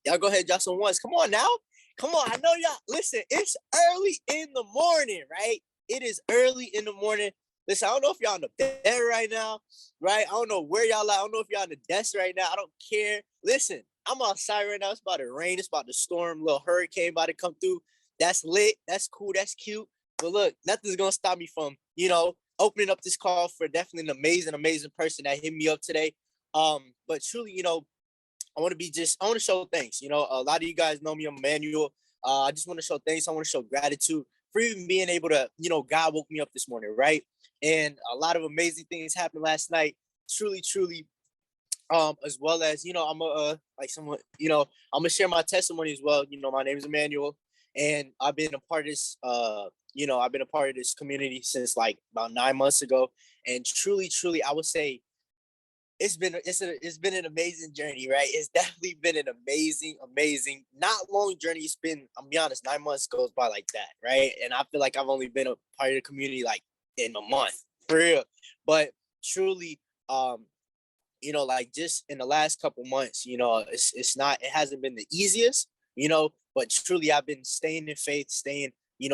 Y'all go ahead and drop some ones. Come on now. Come on. I know y'all. Listen, it's early in the morning, right? It is early in the morning. Listen, I don't know if y'all on the bed right now, right? I don't know where y'all at. I don't know if y'all on the desk right now. I don't care. Listen, I'm outside right now. It's about to rain. It's about to storm. Little hurricane about to come through. That's lit. That's cool. That's cute. But look, nothing's going to stop me from, opening up this call for definitely an amazing, amazing person that hit me up today. But truly, I want to show thanks. A lot of you guys know me. I'm Emmanuel. I just want to show thanks. I want to show gratitude for even being able to, God woke me up this morning, right? And a lot of amazing things happened last night. Truly, truly, as well as, I'm gonna share my testimony as well. My name is Emmanuel, and I've been a part of this, I've been a part of this community since like about 9 months ago. And truly, truly, I would say it's been an amazing journey, right? It's definitely been an amazing, not long journey. It's been, I'm be honest, 9 months goes by like that, right? And I feel like I've only been a part of the community like in a month, for real. But truly, like just in the last couple months, it hasn't been the easiest, but truly I've been staying in faith, staying,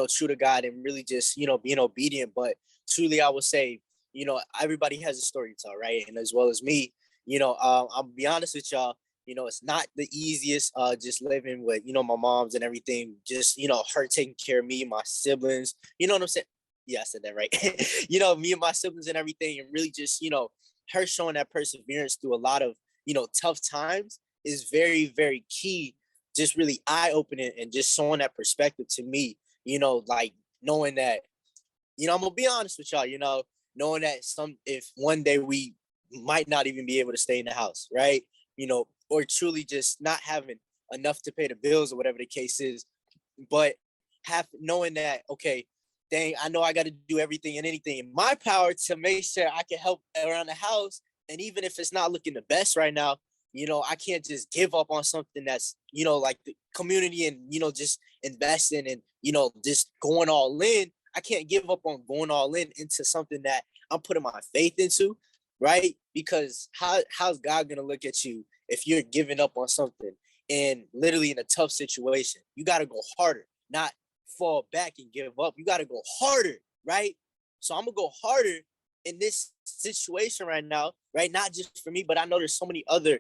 true to God, and really just, being obedient. But truly I would say, everybody has a story to tell, right? And as well as me, I'll be honest with y'all, it's not the easiest, just living with, my moms and everything, just, her taking care of me, my siblings, you know what I'm saying? Yeah, I said that right. Me and my siblings and everything, and really just, her showing that perseverance through a lot of, tough times is very, very key, just really eye-opening and just showing that perspective to me, like knowing that, I'm gonna be honest with y'all, knowing that if one day we might not even be able to stay in the house, right? Or truly just not having enough to pay the bills or whatever the case is, but knowing that, okay, dang, I know I got to do everything and anything in my power to make sure I can help around the house. And even if it's not looking the best right now, I can't just give up on something that's, like the community and, just investing and, just going all in. I can't give up on going all in into something that I'm putting my faith into, right? Because how's God gonna look at you if you're giving up on something and literally in a tough situation? You gotta go harder, not fall back and give up. You gotta go harder, right? So I'm gonna go harder in this situation right now, right? Not just for me, but I know there's so many other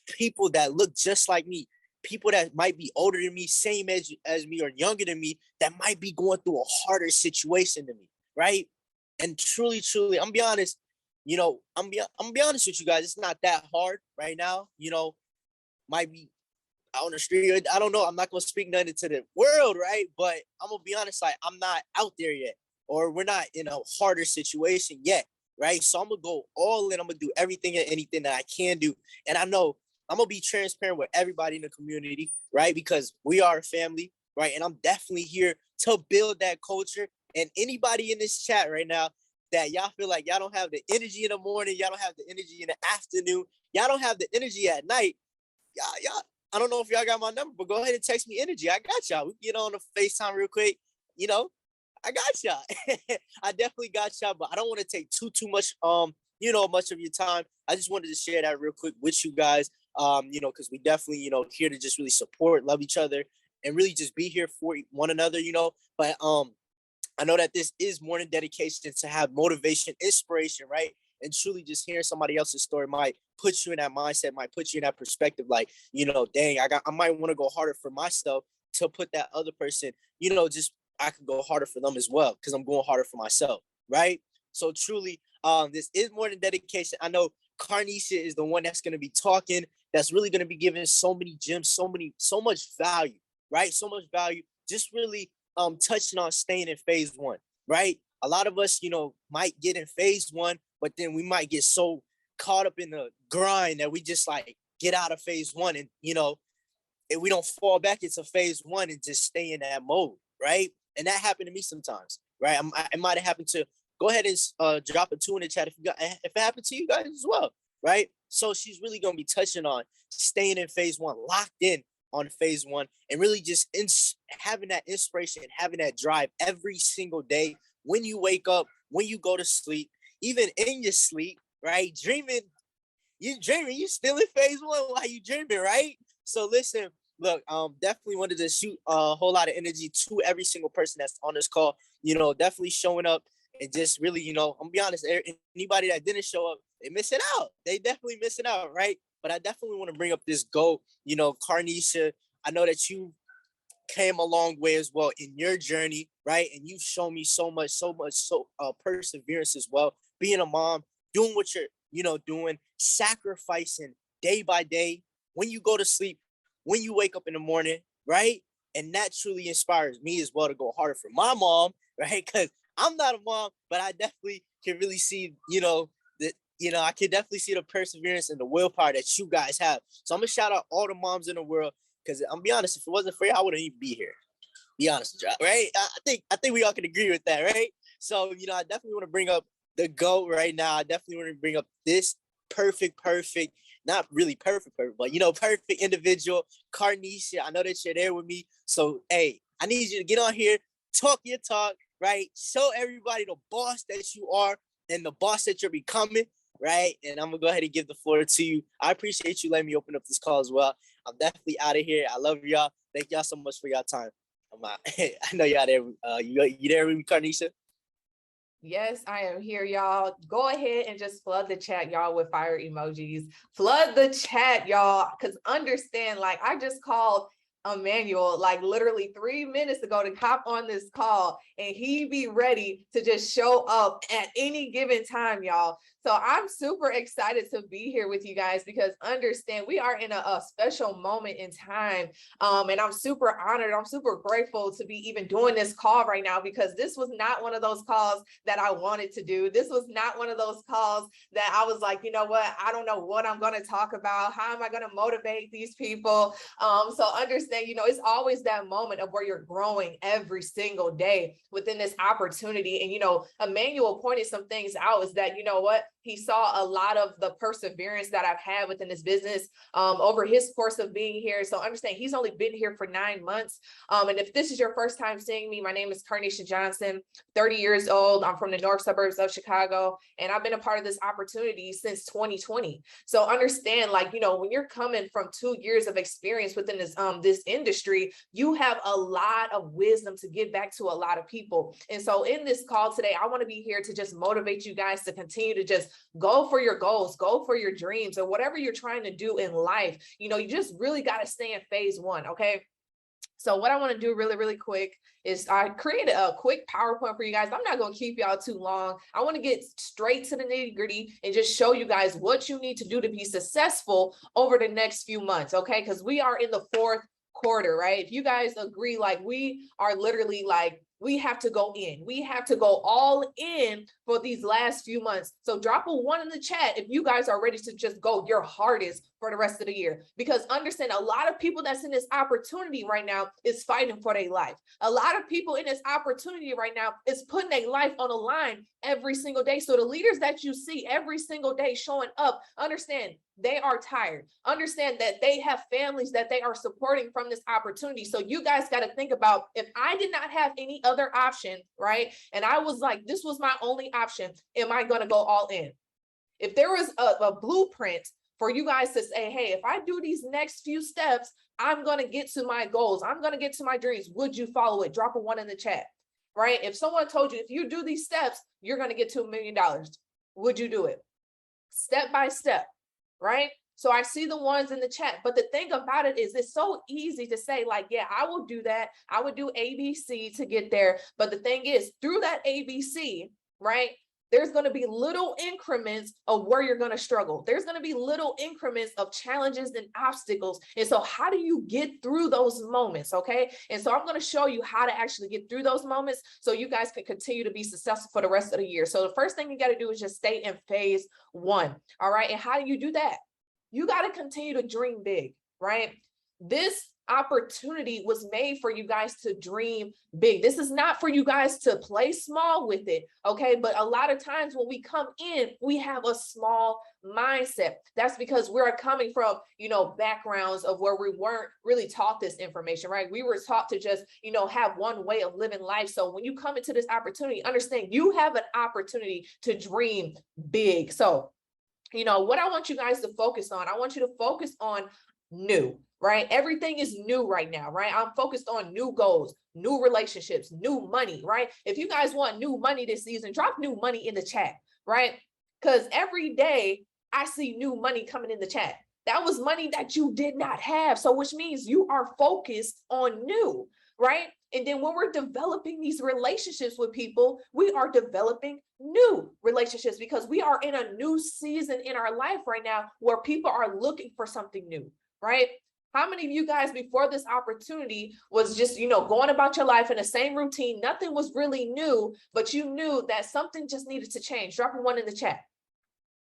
people that look just like me, people that might be older than me, same age as me, or younger than me, that might be going through a harder situation than me, right? And truly, truly, I'm be honest, I'm be honest with you guys, it's not that hard right now. Might be out on the street. I don't know. I'm not gonna speak nothing to the world, right? But I'm gonna be honest, like I'm not out there yet, or we're not in a harder situation yet, right? So I'm gonna go all in. I'm gonna do everything and anything that I can do, and I know I'm gonna be transparent with everybody in the community, right? Because we are a family, right? And I'm definitely here to build that culture. And anybody in this chat right now that y'all feel like y'all don't have the energy in the morning, y'all don't have the energy in the afternoon, y'all don't have the energy at night, y'all, I don't know if y'all got my number, but go ahead and text me energy. I got y'all. We can get on the FaceTime real quick. I got y'all. I definitely got y'all, but I don't want to take too much much of your time. I just wanted to share that real quick with you guys. Because we definitely, here to just really support, love each other, and really just be here for one another, But I know that this is morning dedication to have motivation, inspiration, right? And truly just hearing somebody else's story might put you in that mindset, might put you in that perspective, like, dang, I might want to go harder for myself to put that other person, just I could go harder for them as well, because I'm going harder for myself, right? So truly, this is more than dedication. I know Carnisha is the one that's going to be talking, that's really going to be giving so many gems, so much value, right? So much value, just really touching on staying in phase one, right? A lot of us, might get in phase one, but then we might get so caught up in the grind that we just like get out of phase one, and and we don't fall back into phase one and just stay in that mode, right? And that happened to me sometimes, right? It might have happened to. Go ahead and drop a 2 in the chat if it happened to you guys as well, right? So she's really gonna be touching on staying in phase one, locked in on phase one, and really just having that inspiration, having that drive every single day when you wake up, when you go to sleep, even in your sleep, right? You still in phase one while you dreaming, right? So listen, look, definitely wanted to shoot a whole lot of energy to every single person that's on this call. Definitely showing up and just really, I'm gonna be honest, anybody that didn't show up, they missing out. They definitely missing out, right? But I definitely want to bring up this goat, Carnisha. I know that you came a long way as well in your journey, right? And you've shown me so much perseverance as well. Being a mom, doing what you're, doing, sacrificing day by day, when you go to sleep, when you wake up in the morning, right? And that truly inspires me as well to go harder for my mom, right? Because I'm not a mom, but I definitely can really see, I can definitely see the perseverance and the willpower that you guys have. So I'm gonna shout out all the moms in the world because I'm be honest, if it wasn't for you, I wouldn't even be here. Be honest with you, right? I think we all can agree with that, right? So I definitely want to bring up the GOAT right now. I definitely want to bring up this perfect, not really perfect, but perfect individual, Carnisha. I know that you're there with me. So hey, I need you to get on here, talk your talk, right? Show everybody the boss that you are and the boss that you're becoming, right? And I'm gonna go ahead and give the floor to you. I appreciate you letting me open up this call as well. I'm definitely out of here. I love y'all. Thank y'all so much for y'all time. I'm out. I know y'all there. You there with me, Carnisha? Yes, I am here, y'all. Go ahead and just flood the chat, y'all, with fire emojis. Flood the chat, y'all, because understand, like, I just called Emmanuel like literally 3 minutes ago to hop on this call, and he be ready to just show up at any given time, y'all. So I'm super excited to be here with you guys because understand we are in a special moment in time. And I'm super honored. I'm super grateful to be even doing this call right now because this was not one of those calls that I wanted to do. This was not one of those calls that I was like, you know what? I don't know what I'm going to talk about. How am I going to motivate these people? So understand, it's always that moment of where you're growing every single day within this opportunity. And, Emmanuel pointed some things out is that, what? He saw a lot of the perseverance that I've had within this business over his course of being here. So understand he's only been here for 9 months. And if this is your first time seeing me, my name is Carnisha Johnson, 30 years old. I'm from the north suburbs of Chicago, and I've been a part of this opportunity since 2020. So understand, like, when you're coming from 2 years of experience within this industry, you have a lot of wisdom to give back to a lot of people. And so in this call today, I want to be here to just motivate you guys to continue to just go for your goals, go for your dreams, or whatever you're trying to do in life. You just really got to stay in phase one. Okay. So what I want to do really, really quick is I created a quick PowerPoint for you guys. I'm not going to keep y'all too long. I want to get straight to the nitty gritty and just show you guys what you need to do to be successful over the next few months. Okay. Because we are in the fourth quarter, right? If you guys agree, like we are literally like, we have to go in. We have to go all in for these last few months. So drop a 1 in the chat if you guys are ready to just go your hardest for the rest of the year. Because understand, a lot of people that's in this opportunity right now is fighting for their life. A lot of people in this opportunity right now is putting their life on the line every single day. So the leaders that you see every single day showing up, understand they are tired. Understand that they have families that they are supporting from this opportunity. So you guys got to think about, if I did not have any other option, right? And I was like, this was my only option. Am I going to go all in? If there was a blueprint for you guys to say, hey, if I do these next few steps, I'm going to get to my goals. I'm going to get to my dreams. Would you follow it? Drop a 1 in the chat, right? If someone told you, if you do these steps, you're going to get to $1 million. Would you do it? Step by step, right? So I see the ones in the chat, but the thing about it is it's so easy to say like, yeah, I will do that. I would do ABC to get there. But the thing is, through that ABC, right, there's going to be little increments of where you're going to struggle. There's going to be little increments of challenges and obstacles. And so how do you get through those moments? Okay. And so I'm going to show you how to actually get through those moments so you guys can continue to be successful for the rest of the year. So the first thing you got to do is just stay in phase one. All right. And how do you do that? You got to continue to dream big, right? This opportunity was made for you guys to dream big. This is not for you guys to play small with it, okay? But a lot of times when we come in, we have a small mindset. That's because we're coming from, backgrounds of where we weren't really taught this information, right? We were taught to just, have one way of living life. So when you come into this opportunity, understand you have an opportunity to dream big. So what I want you guys to focus on, I want you to focus on new. right? Everything is new right now, right? I'm focused on new goals, new relationships, new money, right? If you guys want new money this season, drop new money in the chat, right? Because every day I see new money coming in the chat. That was money that you did not have. So which means you are focused on new, right? And then when we're developing these relationships with people, we are developing new relationships because we are in a new season in our life right now where people are looking for something new, right? How many of you guys before this opportunity was just, going about your life in the same routine? Nothing was really new, but you knew that something just needed to change. Drop a one in the chat.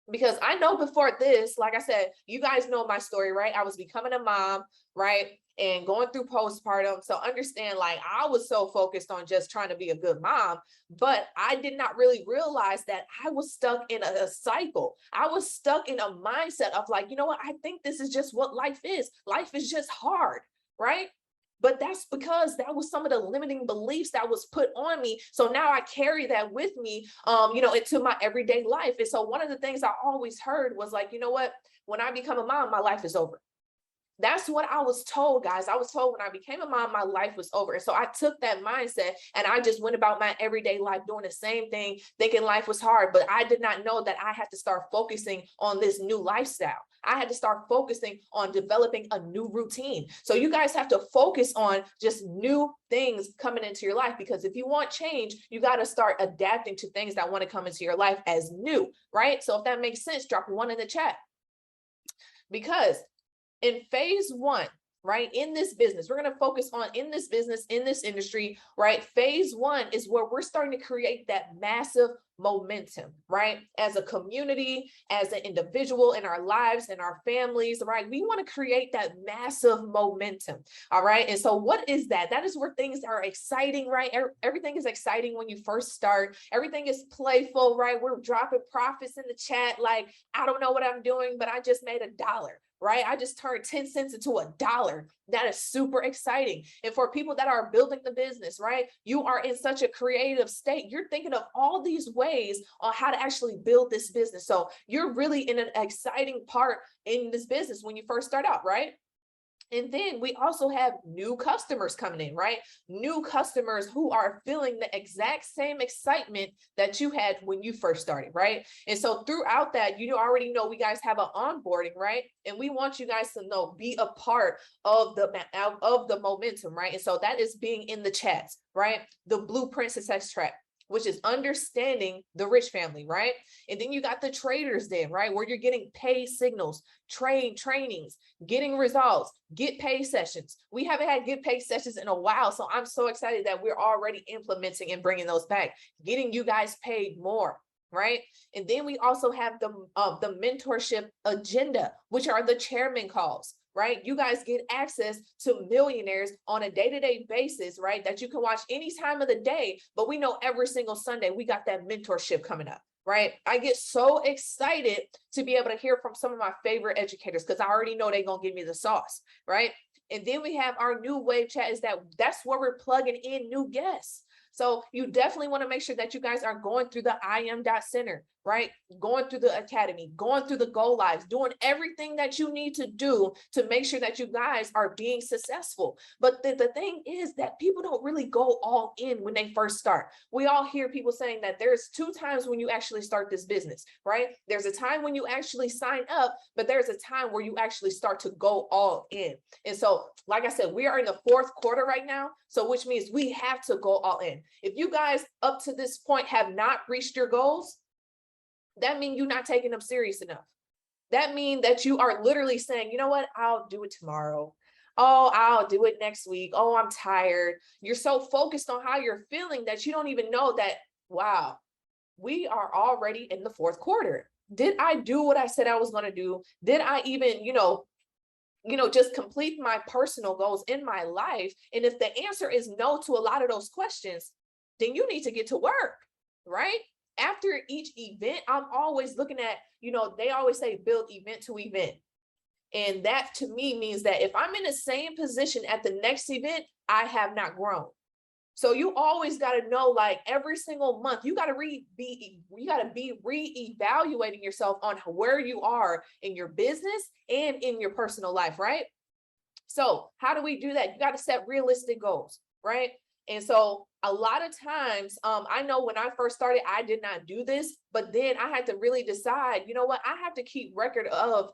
Because I know before this, like I said, you guys know my story, right? I was becoming a mom, right? And going through postpartum. So understand, like, I was so focused on just trying to be a good mom, but I did not really realize that I was stuck in a cycle. I was stuck in a mindset of like, you know what? I think this is just what life is. Life is just hard, right? But that's because that was some of the limiting beliefs that was put on me. So now I carry that with me, into my everyday life. And so one of the things I always heard was like, you know what? When I become a mom, my life is over. That's what I was told, guys. I was told when I became a mom, my life was over. And so I took that mindset and I just went about my everyday life doing the same thing, thinking life was hard. But I did not know that I had to start focusing on this new lifestyle. I had to start focusing on developing a new routine. So you guys have to focus on just new things coming into your life, because if you want change, you got to start adapting to things that want to come into your life as new, right? So if that makes sense, drop one in the chat. Because in phase one, right, in this business, we're going to focus on in this business, in this industry, right? Phase one is where we're starting to create that massive momentum, right? As a community, as an individual in our lives and our families, right? We want to create that massive momentum. All right. And so what is that? That is where things are exciting, right? Everything is exciting when you first start. Everything is playful, right? We're dropping profits in the chat. Like, I don't know what I'm doing, but I just made $1. Right? I just turned 10 cents into $1. That is super exciting. And for people that are building the business, right? You are in such a creative state. You're thinking of all these ways on how to actually build this business. So you're really in an exciting part in this business when you first start out, right? And then we also have new customers coming in, right? New customers who are feeling the exact same excitement that you had when you first started, right? And so throughout that, you already know we guys have an onboarding, right? And we want you guys to know, be a part of the momentum, right? And so that is being in the chats, right? The blueprint success track, which is understanding the rich family, right? And then you got the traders then, right? Where you're getting pay signals, trainings, getting results, get pay sessions. We haven't had get pay sessions in a while. So I'm so excited that we're already implementing and bringing those back, getting you guys paid more. Right. And then we also have the mentorship agenda, which are the chairman calls. Right? You guys get access to millionaires on a day-to-day basis, right? That you can watch any time of the day, but we know every single Sunday we got that mentorship coming up, right? I get so excited to be able to hear from some of my favorite educators because I already know they're going to give me the sauce, right? And then we have our new wave chat that's where we're plugging in new guests. So you definitely want to make sure that you guys are going through the IM.Center, right? Going through the academy, going through the Go Lives, doing everything that you need to do to make sure that you guys are being successful. But the thing is that people don't really go all in when they first start. We all hear people saying that there's 2 times when you actually start this business, right? There's a time when you actually sign up, but there's a time where you actually start to go all in. And so, like I said, we are in the 4th quarter right now. So which means we have to go all in. If you guys up to this point have not reached your goals, that means you're not taking them serious enough. That means that you are literally saying, you know what, I'll do it tomorrow. Oh, I'll do it next week. Oh, I'm tired. You're so focused on how you're feeling that you don't even know that, wow, we are already in the 4th quarter. Did I do what I said I was going to do? Did I even, just complete my personal goals in my life? And if the answer is no to a lot of those questions, then you need to get to work, right? After each event, I'm always looking at, they always say build event to event. And that to me means that if I'm in the same position at the next event, I have not grown. So you always got to know, like every single month, you got to be reevaluating yourself on where you are in your business and in your personal life, right? So how do we do that? You got to set realistic goals, right? And so a lot of times, I know when I first started, I did not do this, but then I had to really decide, you know what, I have to keep record of,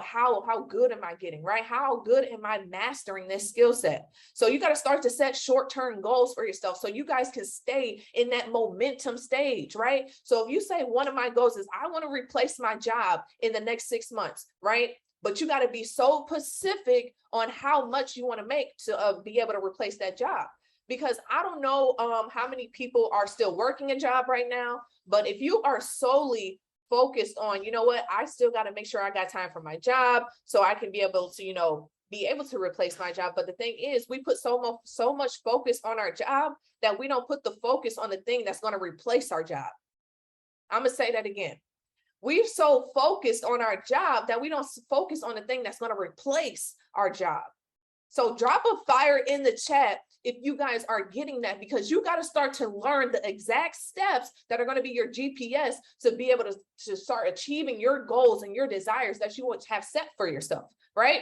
how good am I getting, right? How good am I mastering this skill set? So you got to start to set short-term goals for yourself so you guys can stay in that momentum stage, right? So if you say one of my goals is I want to replace my job in the next 6 months, right? But you got to be so specific on how much you want to make to be able to replace that job. Because I don't know how many people are still working a job right now, but if you are solely focused on, you know what, I still got to make sure I got time for my job so I can be able to, be able to replace my job. But the thing is, we put so much focus on our job that we don't put the focus on the thing that's going to replace our job. I'm going to say that again. We're so focused on our job that we don't focus on the thing that's going to replace our job. So drop a fire in the chat if you guys are getting that, because you got to start to learn the exact steps that are going to be your GPS to be able to start achieving your goals and your desires that you want to have set for yourself, right?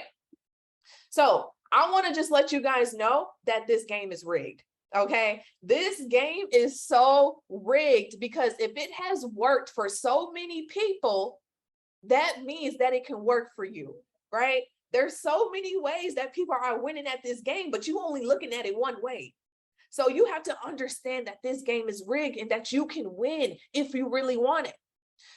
So I want to just let you guys know that this game is rigged. Okay, this game is so rigged because if it has worked for so many people, that means that it can work for you, right? There's so many ways that people are winning at this game, but you only looking at it one way. So you have to understand that this game is rigged and that you can win if you really want it.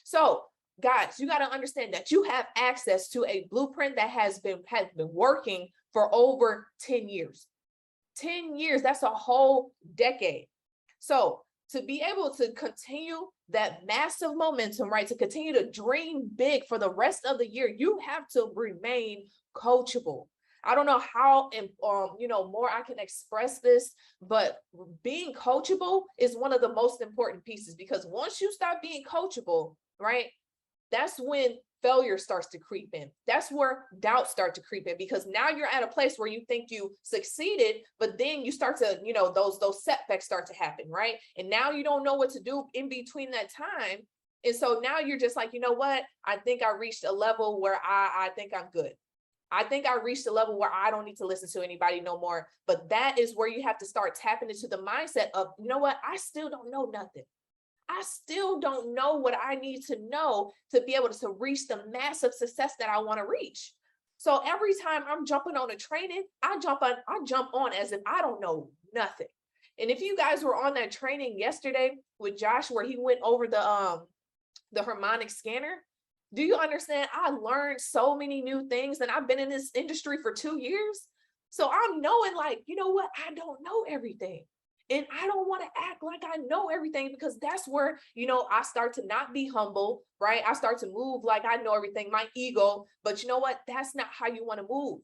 So guys, you got to understand that you have access to a blueprint that has been working for over 10 years. 10 years, that's a whole decade. So to be able to continue that massive momentum, right, to continue to dream big for the rest of the year, you have to remain coachable. I don't know how, more I can express this, but being coachable is one of the most important pieces, because once you stop being coachable, right, that's when failure starts to creep in. That's where doubts start to creep in, because now you're at a place where you think you succeeded, but then you start to, those setbacks start to happen, right? And now you don't know what to do in between that time. And so now you're just like, you know what? I think I reached a level where I think I'm good. I think I reached a level where I don't need to listen to anybody no more. But that is where you have to start tapping into the mindset of, you know what? I still don't know nothing. I still don't know what I need to know to be able to reach the massive success that I want to reach. So every time I'm jumping on a training, I jump on as if I don't know nothing. And if you guys were on that training yesterday with Josh, where he went over the harmonic scanner, do you understand? I learned so many new things, and I've been in this industry for 2 years. So I'm knowing, like, you know what? I don't know everything. And I don't want to act like I know everything, because that's where, I start to not be humble, right? I start to move like I know everything, my ego. But you know what? That's not how you want to move,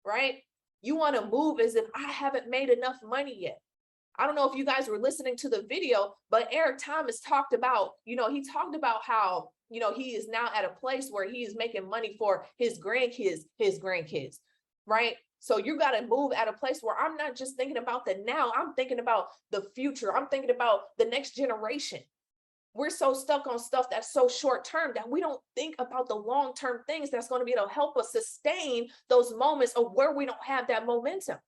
right? You want to move as if I haven't made enough money yet. I don't know if you guys were listening to the video, but Eric Thomas talked about, he talked about how, he is now at a place where he is making money for his grandkids, right? So you got to move at a place where I'm not just thinking about the now, I'm thinking about the future. I'm thinking about the next generation. We're so stuck on stuff that's so short term that we don't think about the long-term things that's going to be able to help us sustain those moments of where we don't have that momentum.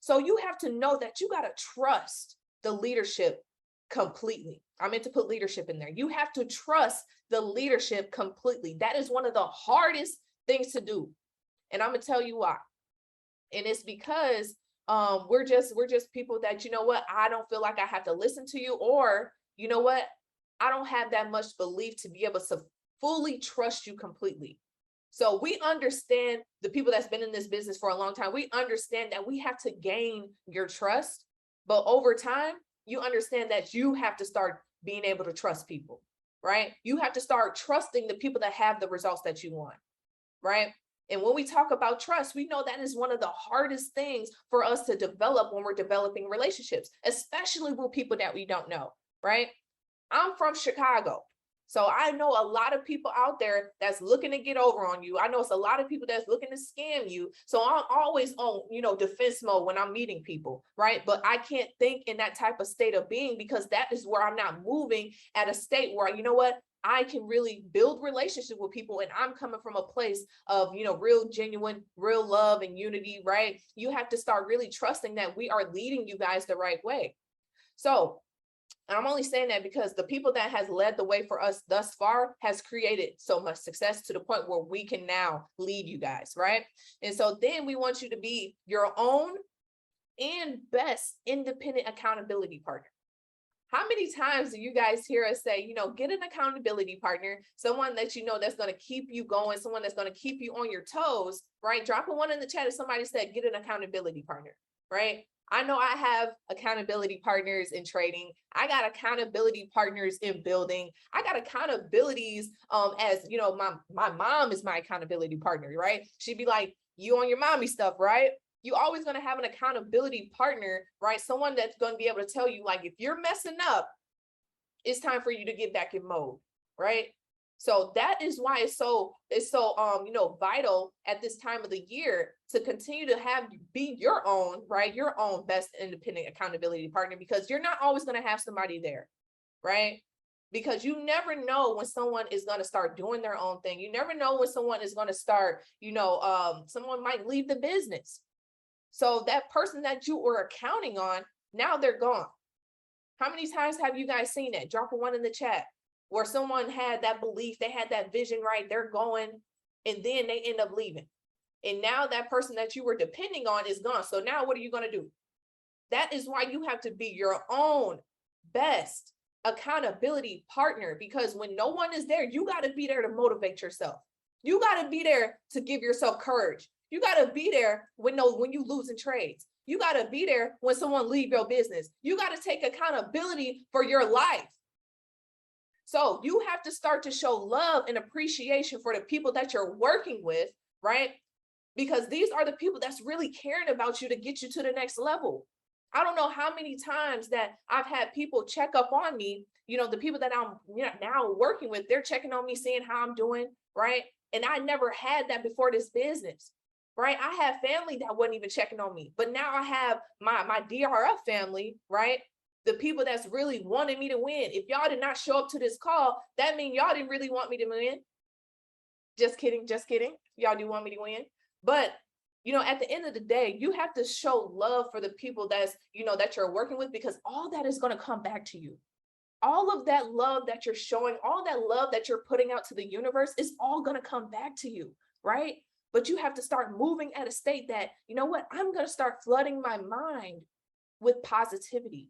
So you have to know that you got to trust the leadership completely. I meant to put leadership in there. You have to trust the leadership completely. That is one of the hardest things to do. And I'm going to tell you why. And it's because we're just people that, you know what, I don't feel like I have to listen to you, or, you know what, I don't have that much belief to be able to fully trust you completely. So we understand, the people that's been in this business for a long time, we understand that we have to gain your trust. But over time, you understand that you have to start being able to trust people, right? You have to start trusting the people that have the results that you want, right? And when we talk about trust, we know that is one of the hardest things for us to develop when we're developing relationships, especially with people that we don't know, right? I'm from Chicago. So I know a lot of people out there that's looking to get over on you. I know it's a lot of people that's looking to scam you. So I'm always on, defense mode when I'm meeting people, right? But I can't think in that type of state of being, because that is where I'm not moving at a state where, you know what, I can really build relationships with people, and I'm coming from a place of, real genuine, real love and unity, right? You have to start really trusting that we are leading you guys the right way. So, and I'm only saying that because the people that has led the way for us thus far has created so much success to the point where we can now lead you guys, right? And so then we want you to be your own and best independent accountability partner. How many times do you guys hear us say, get an accountability partner, someone that that's going to keep you going, someone that's going to keep you on your toes, right? Drop a one in the chat if somebody said, get an accountability partner, right? I know I have accountability partners in trading. I got accountability partners in building. I got accountabilities as, my mom is my accountability partner, right? She'd be like, you on your mommy stuff, right? You always going to have an accountability partner, right? Someone that's going to be able to tell you, like, if you're messing up, it's time for you to get back in mode, right? So that is why it's so vital at this time of the year to continue to be your own, right? Your own best independent accountability partner, because you're not always going to have somebody there, right? Because you never know when someone is going to start doing their own thing. You never know when someone is going to start, someone might leave the business. So that person that you were counting on, now they're gone. How many times have you guys seen that? Drop a one in the chat where someone had that belief, they had that vision, right? They're going, and then they end up leaving. And now that person that you were depending on is gone. So now what are you going to do? That is why you have to be your own best accountability partner, because when no one is there, you got to be there to motivate yourself. You got to be there to give yourself courage. You got to be there when you lose in trades. You got to be there when someone leave your business. You got to take accountability for your life. So you have to start to show love and appreciation for the people that you're working with, right? Because these are the people that's really caring about you to get you to the next level. I don't know how many times that I've had people check up on me, the people that I'm now working with, they're checking on me, seeing how I'm doing, right? And I never had that before this business, right? I had family that wasn't even checking on me, but now I have my DRF family, right? The people that's really wanting me to win. If y'all did not show up to this call, that means y'all didn't really want me to win. Just kidding. Y'all do want me to win. But, at the end of the day, you have to show love for the people that you're working with, because all that is going to come back to you. All of that love that you're showing, all that love that you're putting out to the universe is all going to come back to you, right? But you have to start moving at a state that, I'm going to start flooding my mind with positivity.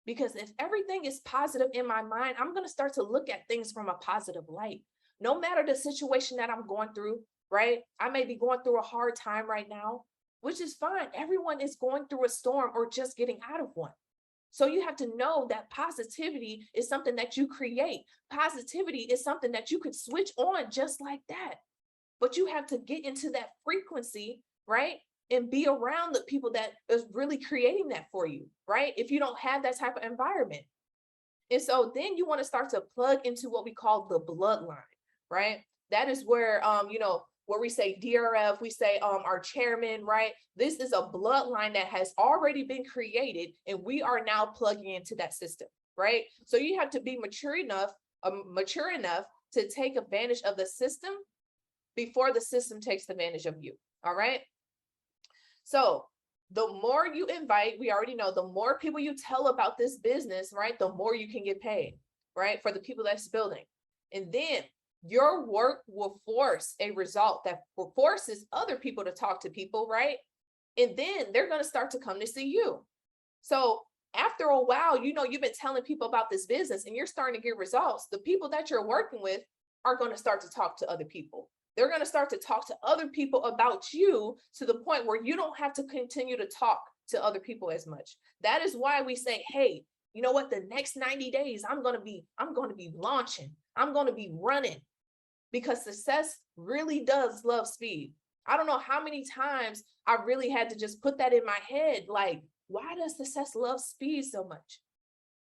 Because if everything is positive in my mind, I'm going to start to look at things from a positive light. No matter the situation that I'm going through, right? I may be going through a hard time right now, which is fine. Everyone is going through a storm or just getting out of one. So you have to know that positivity is something that you create. Positivity is something that you could switch on just like that. But you have to get into that frequency, right? And be around the people that is really creating that for you, right? If you don't have that type of environment. And so then you want to start to plug into what we call the bloodline, right? That is where, where we say DRF, we say our chairman, right? This is a bloodline that has already been created, and we are now plugging into that system, right? So you have to be mature enough to take advantage of the system before the system takes advantage of you, all right? So the more you invite, we already know, the more people you tell about this business, right? The more you can get paid, right? For the people that's building. And then your work will force a result that forces other people to talk to people, right? And then they're going to start to come to see you. So after a while, you've been telling people about this business and you're starting to get results. The people that you're working with are going to start to talk to other people. They're going to start to talk to other people about you to the point where you don't have to continue to talk to other people as much. That is why we say, hey, you know what? The next 90 days, I'm going to be launching. I'm going to be running, because success really does love speed. I don't know how many times I really had to just put that in my head. Like, why does success love speed so much?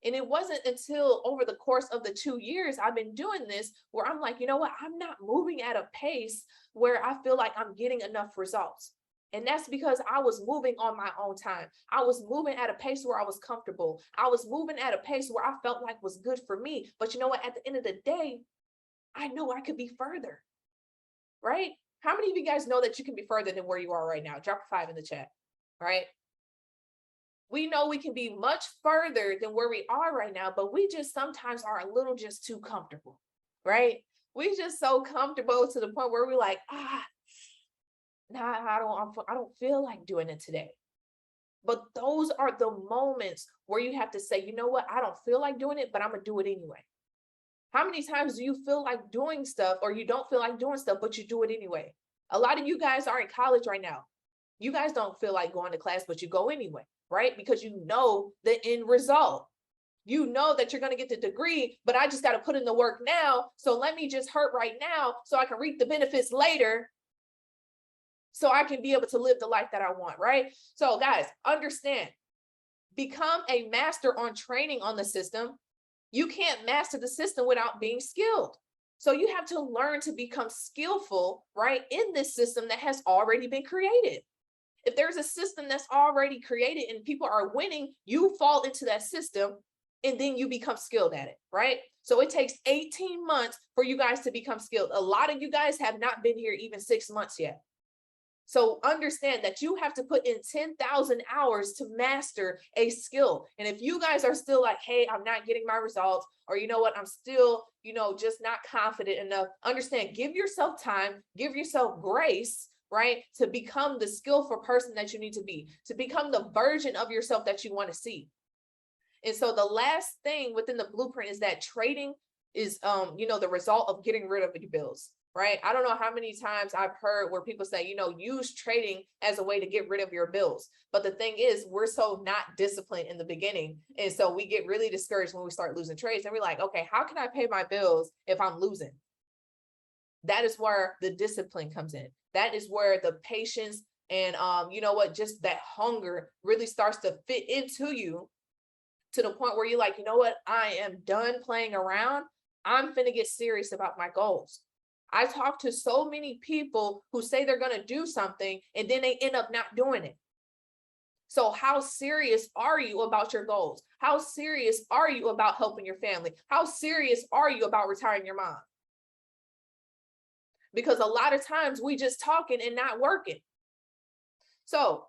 And it wasn't until over the course of the 2 years I've been doing this where I'm like, you know what? I'm not moving at a pace where I feel like I'm getting enough results. And that's because I was moving on my own time. I was moving at a pace where I was comfortable. I was moving at a pace where I felt like was good for me. But you know what? At the end of the day, I know I could be further, right? How many of you guys know that you can be further than where you are right now? Drop a 5 in the chat, right? We know we can be much further than where we are right now, but we just sometimes are a little just too comfortable, right? We just so comfortable to the point where we're like, nah, I don't feel like doing it today. But those are the moments where you have to say, you know what? I don't feel like doing it, but I'm gonna do it anyway. How many times do you feel like doing stuff or you don't feel like doing stuff, but you do it anyway? A lot of you guys are in college right now. You guys don't feel like going to class, but you go anyway, right? Because you know the end result. You know that you're going to get the degree, but I just got to put in the work now. So let me just hurt right now so I can reap the benefits later, so I can be able to live the life that I want, right? So guys, understand, become a master on training on the system. You can't master the system without being skilled. So you have to learn to become skillful, right, in this system that has already been created. If there's a system that's already created and people are winning, you fall into that system and then you become skilled at it, right? So it takes 18 months for you guys to become skilled. A lot of you guys have not been here even 6 months yet. So understand that you have to put in 10,000 hours to master a skill. And if you guys are still like, hey, I'm not getting my results, or you know what, I'm still, just not confident enough, understand, give yourself time, give yourself grace, right? To become the skillful person that you need to be, to become the version of yourself that you want to see. And so the last thing within the blueprint is that trading is, the result of getting rid of your bills. Right? I don't know how many times I've heard where people say, use trading as a way to get rid of your bills. But the thing is, we're so not disciplined in the beginning. And so we get really discouraged when we start losing trades. And we're like, okay, how can I pay my bills if I'm losing? That is where the discipline comes in. That is where the patience and, just that hunger really starts to fit into you, to the point where you're like, you know what? I am done playing around. I'm finna get serious about my goals. I talk to so many people who say they're going to do something and then they end up not doing it. So how serious are you about your goals? How serious are you about helping your family? How serious are you about retiring your mom? Because a lot of times we just talking and not working. So,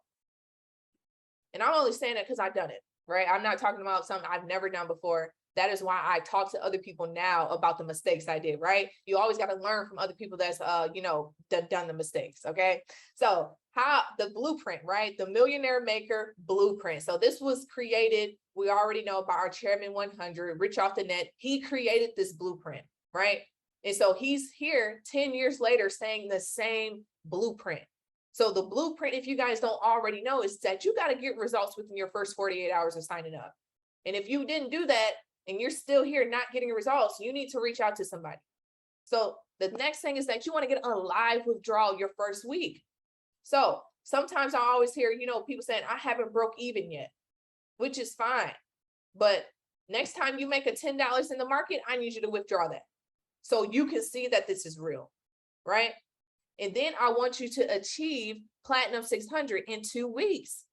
and I'm only saying that because I've done it, right? I'm not talking about something I've never done before. That is why I talk to other people now about the mistakes I did, right? You always got to learn from other people that's, done the mistakes, okay? So how the blueprint, right? The Millionaire Maker Blueprint. So this was created, we already know, by our Chairman 100, Rich Off the Net. He created this blueprint, right? And so he's here 10 years later saying the same blueprint. So the blueprint, if you guys don't already know, is that you got to get results within your first 48 hours of signing up. And if you didn't do that, and you're still here not getting results, you need to reach out to somebody. So the next thing is that you want to get a live withdrawal your first week. So sometimes I always hear, people saying, I haven't broke even yet, which is fine. But next time you make a $10 in the market, I need you to withdraw that, so you can see that this is real, right? And then I want you to achieve Platinum 600 in 2 weeks.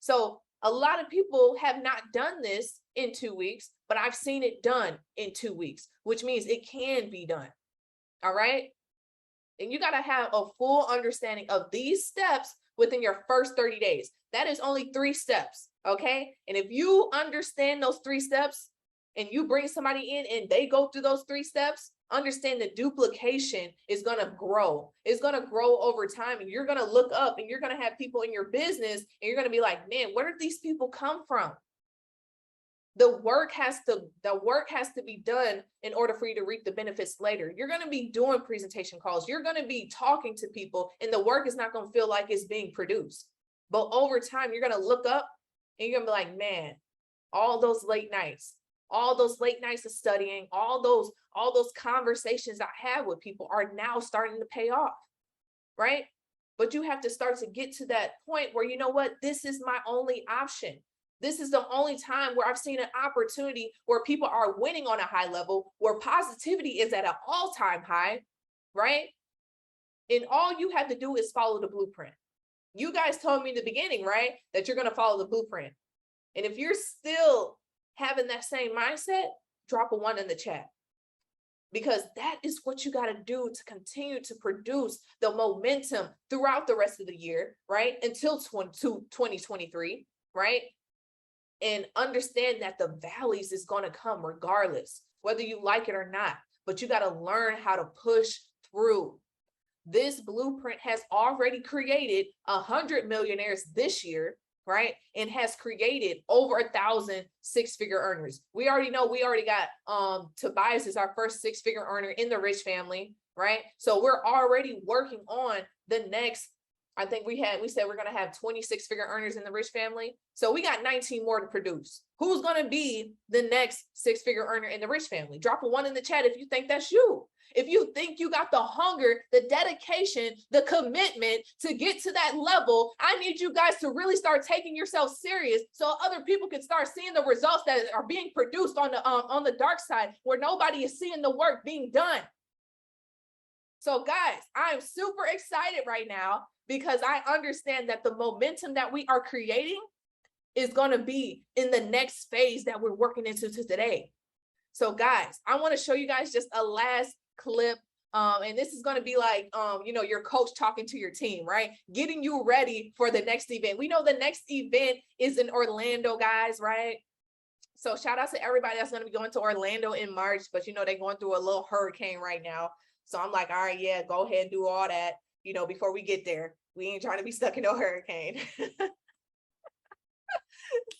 So a lot of people have not done this in 2 weeks, but I've seen it done in 2 weeks, which means it can be done. All right. And you got to have a full understanding of these steps within your first 30 days. That is only 3 steps. Okay. And if you understand those 3 steps and you bring somebody in and they go through those 3 steps, understand the duplication is going to grow. It's going to grow over time. And you're going to look up and you're going to have people in your business and you're going to be like, man, where did these people come from? The work has to be done in order for you to reap the benefits later. You're going to be doing presentation calls. You're going to be talking to people, and the work is not going to feel like it's being produced. But over time, you're going to look up and you're going to be like, man, all those late nights of studying, all those conversations I have with people are now starting to pay off, right? But you have to start to get to that point where, you know what, this is my only option. This is the only time where I've seen an opportunity where people are winning on a high level, where positivity is at an all-time high, right? And all you have to do is follow the blueprint. You guys told me in the beginning, right, that you're going to follow the blueprint. And if you're still having that same mindset, drop a 1 in the chat. because that is what you got to do to continue to produce the momentum throughout the rest of the year, right? Until 2023, right? And understand that the valleys is going to come regardless, whether you like it or not, but you got to learn how to push through. This blueprint has already created 100 millionaires this year, right? And has created over 1,000 six-figure earners. We already know, we already got Tobias is our first six-figure earner in the Rich family, right? So we're already working on the next. I think we said we're going to have 26 figure earners in the Rich family. So we got 19 more to produce. Who's going to be the next six-figure earner in the Rich family? Drop a 1 in the chat if you think that's you. If you think you got the hunger, the dedication, the commitment to get to that level, I need you guys to really start taking yourself serious so other people can start seeing the results that are being produced on the dark side, where nobody is seeing the work being done. So guys, I'm super excited right now because I understand that the momentum that we are creating is going to be in the next phase that we're working into today. So guys, I want to show you guys just a last clip. And this is going to be like, your coach talking to your team, right? Getting you ready for the next event. We know the next event is in Orlando, guys, right? So shout out to everybody that's going to be going to Orlando in March, but they're going through a little hurricane right now. So I'm like, all right, yeah, go ahead and do all that, before we get there. We ain't trying to be stuck in no hurricane.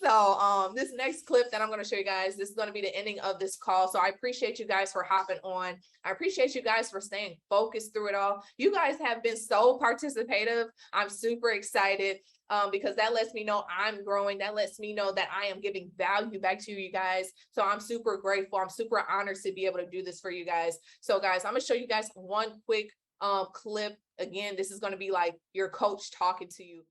So this next clip that I'm going to show you guys, this is going to be the ending of this call. So I appreciate you guys for hopping on. I appreciate you guys for staying focused through it all. You guys have been so participative. I'm super excited because that lets me know I'm growing. That lets me know that I am giving value back to you guys. So I'm super grateful. I'm super honored to be able to do this for you guys. So guys, I'm going to show you guys one quick clip. Again, this is going to be like your coach talking to you.